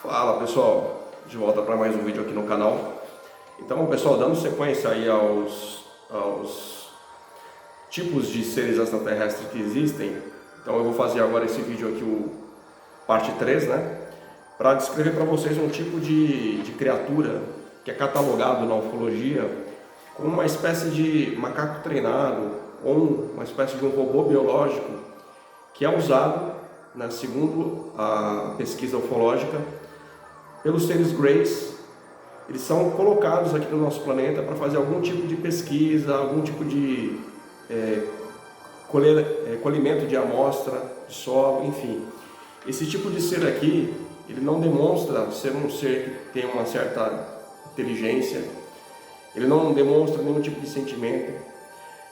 Fala pessoal, de volta para mais um vídeo aqui no canal. Então pessoal, dando sequência aí aos tipos de seres extraterrestres que existem, então eu vou fazer agora esse vídeo aqui, o parte 3, né? Para descrever para vocês um tipo de criatura que é catalogado na ufologia como uma espécie de macaco treinado ou uma espécie de um robô biológico que é usado, né, segundo a pesquisa ufológica, pelos seres Greys. Eles são colocados aqui no nosso planeta para fazer algum tipo de pesquisa, algum tipo de colhimento de amostra de solo, enfim. Esse tipo de ser aqui, ele não demonstra ser um ser que tem uma certa inteligência, ele não demonstra nenhum tipo de sentimento.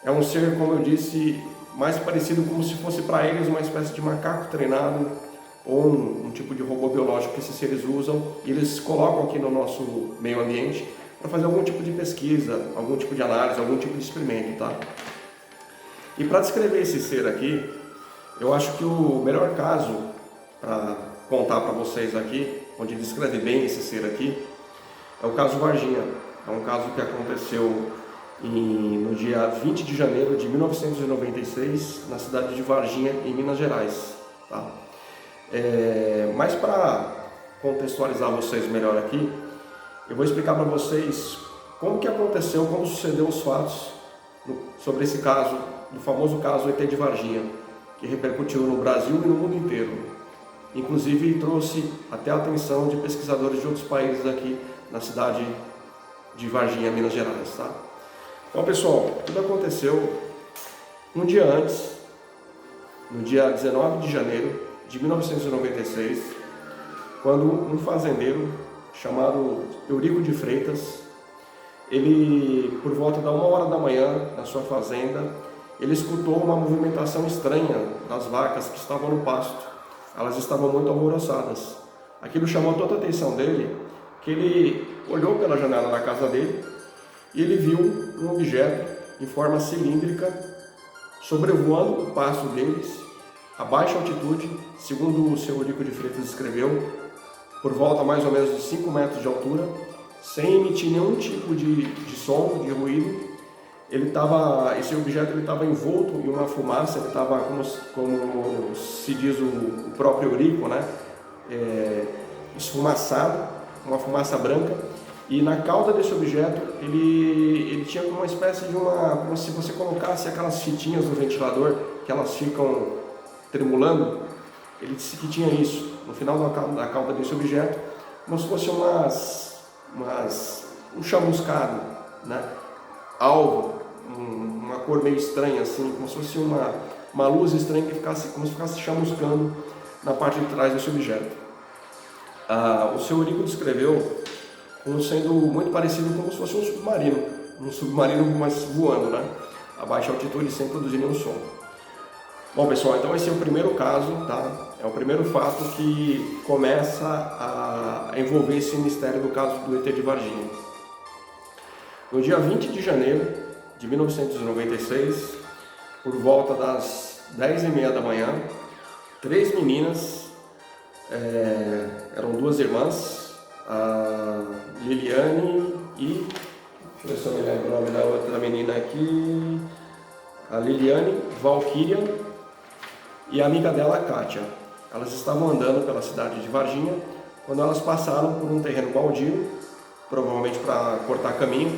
É um ser, como eu disse, mais parecido como se fosse para eles uma espécie de macaco treinado ou um tipo de robô biológico que esses seres usam e eles colocam aqui no nosso meio ambiente para fazer algum tipo de pesquisa, algum tipo de análise, algum tipo de experimento, tá? E para descrever esse ser aqui, eu acho que o melhor caso para contar para vocês aqui, onde descreve bem esse ser aqui, é o caso Varginha. É um caso que aconteceu no dia 20 de janeiro de 1996, na cidade de Varginha, em Minas Gerais, tá? Mas para contextualizar vocês melhor aqui, eu vou explicar para vocês como que aconteceu, como sucedeu os fatos sobre esse caso, do famoso caso ET de Varginha, que repercutiu no Brasil e no mundo inteiro. Inclusive trouxe até a atenção de pesquisadores de outros países aqui na cidade de Varginha, Minas Gerais, tá? Então pessoal, tudo aconteceu um dia antes, no dia 19 de janeiro de 1996, quando um fazendeiro chamado Eurico de Freitas, ele, por volta da 1h da manhã, na sua fazenda, ele escutou uma movimentação estranha das vacas que estavam no pasto. Elas estavam muito alvoroçadas. Aquilo chamou toda a atenção dele, que ele olhou pela janela da casa dele e ele viu um objeto em forma cilíndrica sobrevoando o pasto deles, a baixa altitude, segundo o seu Eurico de Freitas escreveu, por volta mais ou menos de 5 metros de altura, sem emitir nenhum tipo de som, de ruído. Esse objeto estava envolto em uma fumaça, ele estava, como se diz o próprio Eurico, né? Esfumaçado, uma fumaça branca, e na cauda desse objeto ele tinha uma espécie de como se você colocasse aquelas fitinhas no ventilador, que elas ficam tremulando. Ele disse que tinha isso no final da cauda desse objeto, como se fosse um chamuscado, né? Alvo, uma cor meio estranha, assim, como se fosse uma luz estranha que ficasse, como se ficasse chamuscando na parte de trás desse objeto. O seu Eurico descreveu como sendo muito parecido como se fosse um submarino, mas voando, né? A baixa altitude sem produzir nenhum som. Bom pessoal, então esse é o primeiro caso, tá? É o primeiro fato que começa a envolver esse mistério do caso do ET de Varginha. No dia 20 de janeiro de 1996, por volta das 10h30 da manhã, 3 meninas, eram 2 irmãs, a Liliane e, deixa eu ver se eu me lembro o nome da outra menina aqui, a Liliane Valquíria e a amiga dela, a Kátia. Elas estavam andando pela cidade de Varginha quando elas passaram por um terreno baldio, provavelmente para cortar caminho,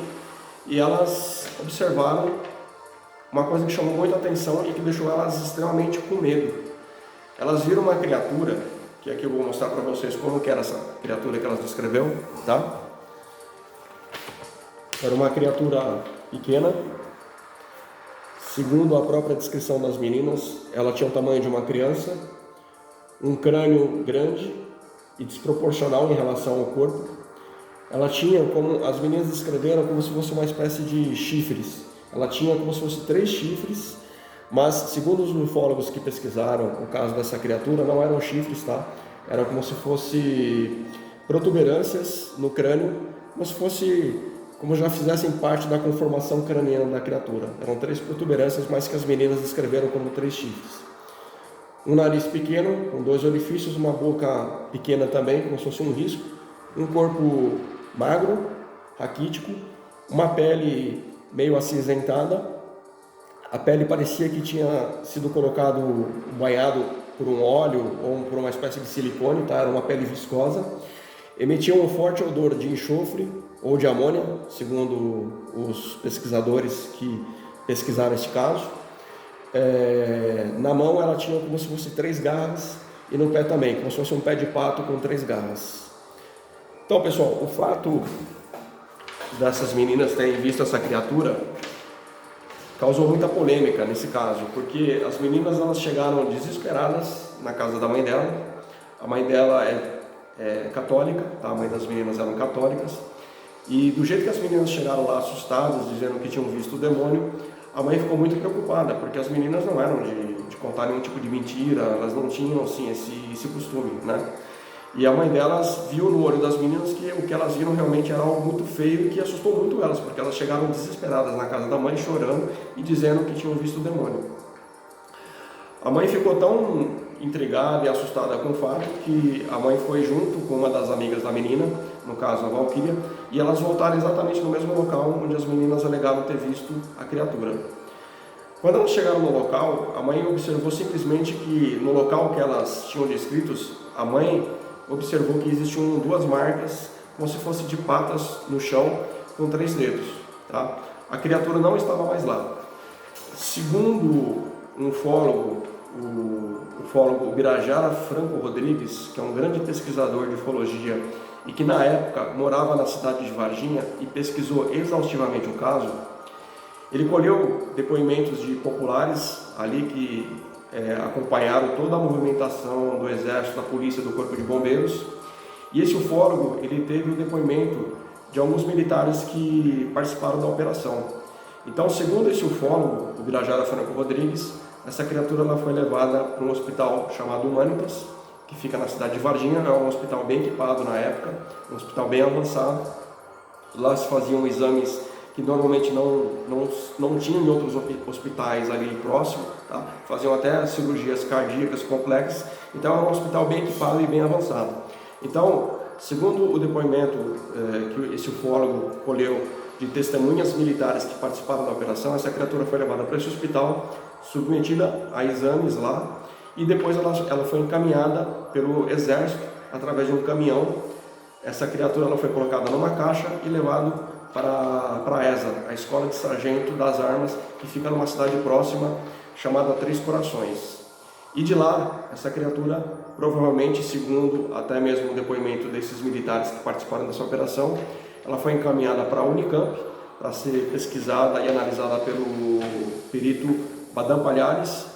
e elas observaram uma coisa que chamou muita atenção e que deixou elas extremamente com medo. Elas viram uma criatura, que aqui eu vou mostrar para vocês como que era essa criatura que elas descreveu, tá? Era uma criatura pequena. Segundo a própria descrição das meninas, ela tinha o tamanho de uma criança, um crânio grande e desproporcional em relação ao corpo. Ela tinha, como as meninas descreveram, como se fosse uma espécie de chifres. Ela tinha como se fosse 3 chifres, mas segundo os ufólogos que pesquisaram o caso dessa criatura, não eram chifres, tá? Eram como se fosse protuberâncias no crânio, como já fizessem parte da conformação craniana da criatura. Eram 3 protuberâncias, mas que as meninas descreveram como 3 chifres. um nariz pequeno, com 2 orifícios, uma boca pequena também, como se fosse um risco, um corpo magro, raquítico, uma pele meio acinzentada, a pele parecia que tinha sido colocado, banhado por um óleo ou por uma espécie de silicone, tá? Era uma pele viscosa, emitia um forte odor de enxofre ou de amônia, segundo os pesquisadores que pesquisaram este caso. Na mão ela tinha como se fosse 3 garras e no pé também, como se fosse um pé de pato com 3 garras. Então, pessoal, o fato dessas meninas terem visto essa criatura causou muita polêmica nesse caso, porque as meninas elas chegaram desesperadas na casa da mãe dela. A mãe dela é católica, tá? A mãe das meninas eram católicas, e do jeito que as meninas chegaram lá assustadas, dizendo que tinham visto o demônio, a mãe ficou muito preocupada, porque as meninas não eram de contar nenhum tipo de mentira, elas não tinham assim esse costume, né? E a mãe delas viu no olho das meninas que o que elas viram realmente era algo muito feio e que assustou muito elas, porque elas chegaram desesperadas na casa da mãe, chorando e dizendo que tinham visto o demônio. A mãe ficou tão intrigada e assustada com o fato que a mãe foi junto com uma das amigas da menina, no caso a Valquíria, e elas voltaram exatamente no mesmo local onde as meninas alegaram ter visto a criatura. Quando elas chegaram no local, a mãe observou simplesmente que no local que elas tinham descritos, a mãe observou que existiam 2 marcas, como se fosse de patas no chão, com 3 dedos. Tá? A criatura não estava mais lá. Segundo um ufólogo, o ufólogo Birajara Franco Rodrigues, que é um grande pesquisador de ufologia e que na época morava na cidade de Varginha e pesquisou exaustivamente o caso, ele colheu depoimentos de populares ali que acompanharam toda a movimentação do Exército, da Polícia, do Corpo de Bombeiros, e esse ufólogo ele teve o depoimento de alguns militares que participaram da operação. Então, segundo esse ufólogo, o Birajara Franco Rodrigues, essa criatura ela foi levada para um hospital chamado Humanitas, que fica na cidade de Varginha, é um hospital bem equipado na época, um hospital bem avançado. Lá se faziam exames que normalmente não tinham em outros hospitais ali próximo, tá? Faziam até cirurgias cardíacas complexas, então é um hospital bem equipado e bem avançado. Então, segundo o depoimento que esse ufólogo colheu de testemunhas militares que participaram da operação, essa criatura foi levada para esse hospital, submetida a exames lá, e depois ela foi encaminhada pelo Exército através de um caminhão. Essa criatura ela foi colocada numa caixa e levada para a ESA, a Escola de Sargento das Armas, que fica numa cidade próxima chamada Três Corações. E de lá, essa criatura, provavelmente, segundo até mesmo o depoimento desses militares que participaram dessa operação, ela foi encaminhada para a Unicamp para ser pesquisada e analisada pelo perito Badam Palhares,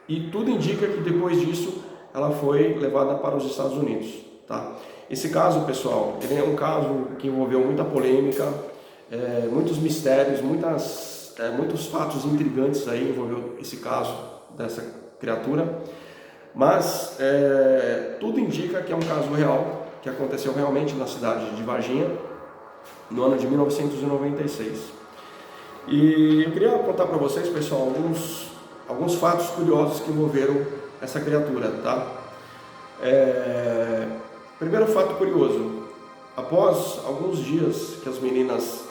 e tudo indica que depois disso ela foi levada para os Estados Unidos. Tá? Esse caso, pessoal, ele é um caso que envolveu muita polêmica, muitos mistérios, muitos fatos intrigantes aí envolveu esse caso dessa criatura, mas tudo indica que é um caso real, que aconteceu realmente na cidade de Varginha, no ano de 1996. E eu queria contar para vocês, pessoal, alguns fatos curiosos que envolveram essa criatura, tá? Primeiro fato curioso: após alguns dias que as meninas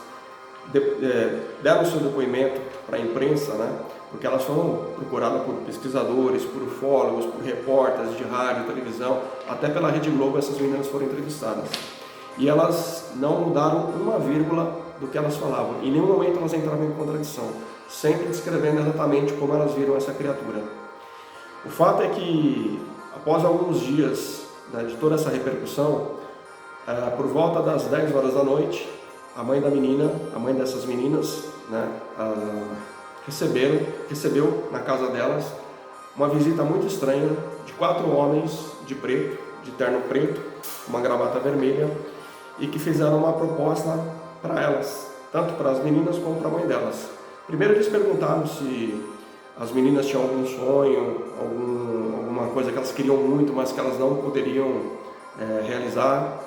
deram seu depoimento para a imprensa, né? Porque elas foram procuradas por pesquisadores, por ufólogos, por repórteres de rádio, televisão, até pela Rede Globo essas meninas foram entrevistadas. E elas não mudaram uma vírgula do que elas falavam. Em nenhum momento elas entravam em contradição, sempre descrevendo exatamente como elas viram essa criatura. O fato é que, após alguns dias, né, de toda essa repercussão, por volta das 10 horas da noite, a mãe dessas meninas, né, recebeu na casa delas uma visita muito estranha de 4 homens de preto, de terno preto, uma gravata vermelha, e que fizeram uma proposta para elas, tanto para as meninas como para a mãe delas. Primeiro eles perguntaram se as meninas tinham algum sonho, alguma coisa que elas queriam muito, mas que elas não poderiam realizar,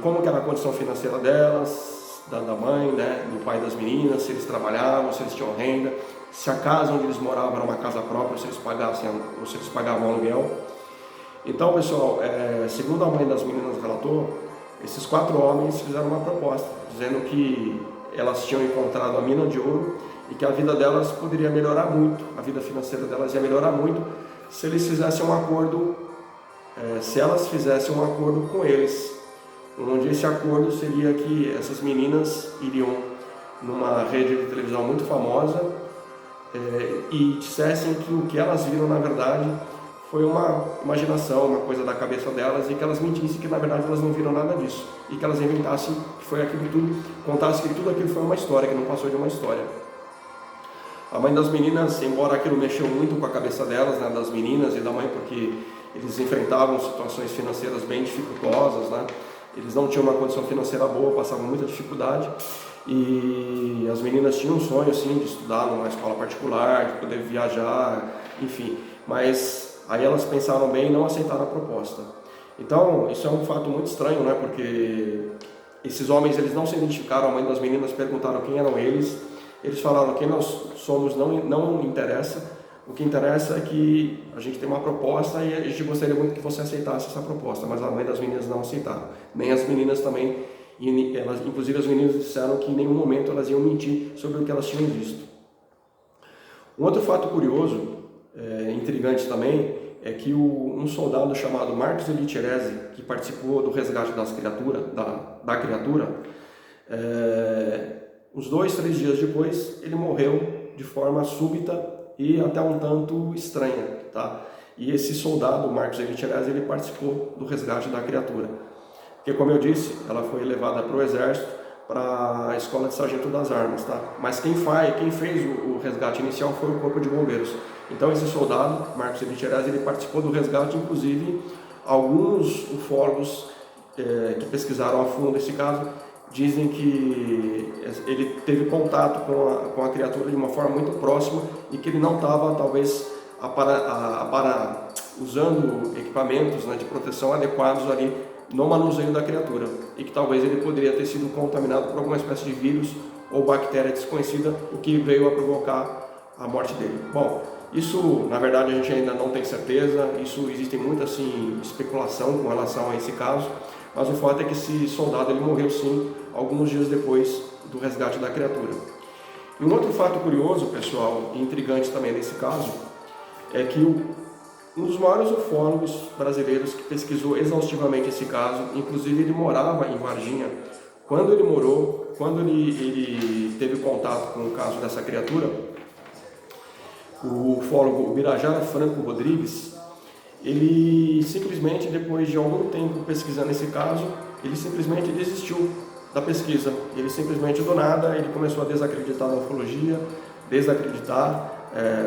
como que era a condição financeira delas, da mãe, né, do pai das meninas, se eles trabalhavam, se eles tinham renda. se a casa onde eles moravam era uma casa própria, ou se eles pagavam aluguel. Então, pessoal, segundo a mãe das meninas relatou, esses 4 homens fizeram uma proposta, dizendo que elas tinham encontrado a mina de ouro e que a vida delas poderia melhorar muito, a vida financeira delas ia melhorar muito se eles fizessem um acordo, se elas fizessem um acordo com eles, onde esse acordo seria que essas meninas iriam numa rede de televisão muito famosa e dissessem que o que elas viram na verdade foi uma imaginação, uma coisa da cabeça delas, e que elas mentissem que na verdade elas não viram nada disso, e que elas inventassem que foi aquilo tudo, contassem que tudo aquilo foi uma história, que não passou de uma história. A mãe das meninas, embora aquilo mexeu muito com a cabeça delas, né, das meninas e da mãe, porque eles enfrentavam situações financeiras bem dificultosas, né, eles não tinham uma condição financeira boa, passavam muita dificuldade, e as meninas tinham um sonho assim, de estudar numa escola particular, de poder viajar, enfim, mas aí elas pensaram bem e não aceitaram a proposta. Então, isso é um fato muito estranho, né? Porque esses homens, eles não se identificaram, a mãe das meninas perguntaram quem eram eles, eles falaram quem nós somos não interessa, o que interessa é que a gente tem uma proposta e a gente gostaria muito que você aceitasse essa proposta, mas a mãe das meninas não aceitaram, nem as meninas também, inclusive as meninas disseram que em nenhum momento elas iam mentir sobre o que elas tinham visto. Um outro fato curioso, intrigante também, é que um soldado chamado Marcos Eliterese, que participou do resgate da criatura, uns 2, 3 dias depois, ele morreu de forma súbita e até um tanto estranha, tá? E esse soldado, Marcos Eliterese, ele participou do resgate da criatura, porque, como eu disse, ela foi levada para o exército, para a escola de sargento das armas, tá? Mas quem fez o resgate inicial foi o corpo de bombeiros. Então esse soldado, Marcos Eliterese, ele participou do resgate, inclusive alguns ufólogos que pesquisaram a fundo esse caso dizem que ele teve contato com a criatura de uma forma muito próxima e que ele não estava talvez usando equipamentos, né, de proteção adequados ali no manuseio da criatura, e que talvez ele poderia ter sido contaminado por alguma espécie de vírus ou bactéria desconhecida, o que veio a provocar a morte dele. Bom, isso na verdade a gente ainda não tem certeza, existe muita assim, especulação com relação a esse caso, mas o fato é que esse soldado ele morreu sim alguns dias depois do resgate da criatura. E um outro fato curioso, pessoal, e intrigante também nesse caso, é que um dos maiores ufólogos brasileiros que pesquisou exaustivamente esse caso, inclusive ele morava em Varginha, quando ele teve contato com o caso dessa criatura, o ufólogo Birajara Franco Rodrigues, ele simplesmente, depois de algum tempo pesquisando esse caso, ele simplesmente desistiu da pesquisa. Ele simplesmente, do nada, ele começou a desacreditar da ufologia, desacreditar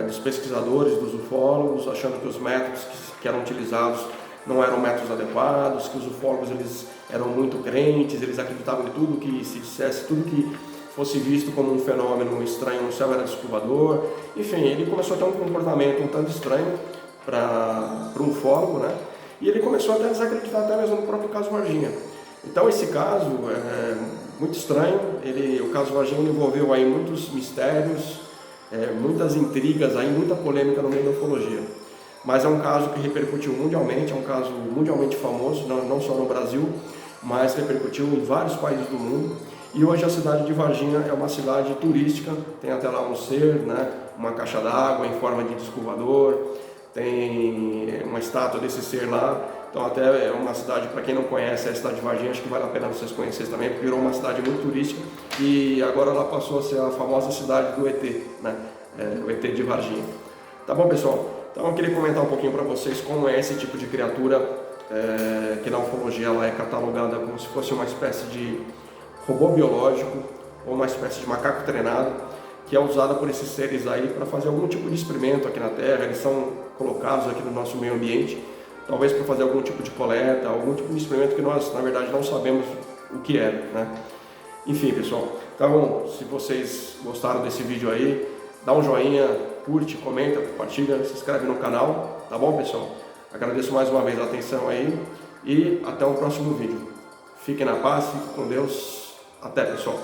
dos pesquisadores, dos ufólogos, achando que os métodos que eram utilizados não eram métodos adequados, que os ufólogos eles eram muito crentes, eles acreditavam em tudo que se dissesse, tudo que fosse visto como um fenômeno estranho no céu era descobridor. Enfim, ele começou a ter um comportamento um tanto estranho para um ufólogo, né? E ele começou até a desacreditar até mesmo no próprio caso Varginha. Então esse caso é muito estranho, o caso Varginha envolveu aí muitos mistérios, muitas intrigas, aí, muita polêmica no meio da ufologia. Mas é um caso que repercutiu mundialmente, é um caso mundialmente famoso, não só no Brasil, mas repercutiu em vários países do mundo. E hoje a cidade de Varginha é uma cidade turística, tem até lá um ser, né, uma caixa d'água em forma de disco voador, tem uma estátua desse ser lá. Então até é uma cidade, para quem não conhece a cidade de Varginha, acho que vale a pena vocês conhecerem também, porque virou uma cidade muito turística e agora ela passou a ser a famosa cidade do ET, né? O ET de Varginha. Tá bom, pessoal? Então eu queria comentar um pouquinho para vocês como é esse tipo de criatura, que na ufologia ela é catalogada como se fosse uma espécie de robô biológico ou uma espécie de macaco treinado, que é usada por esses seres aí para fazer algum tipo de experimento aqui na Terra. Eles são colocados aqui no nosso meio ambiente, talvez para fazer algum tipo de coleta, algum tipo de experimento que nós, na verdade, não sabemos o que é, né? Enfim, pessoal, então, se vocês gostaram desse vídeo aí, dá um joinha, curte, comenta, compartilha, se inscreve no canal, tá bom, pessoal? Agradeço mais uma vez a atenção aí e até o próximo vídeo. Fiquem na paz, fiquem com Deus. Até, pessoal.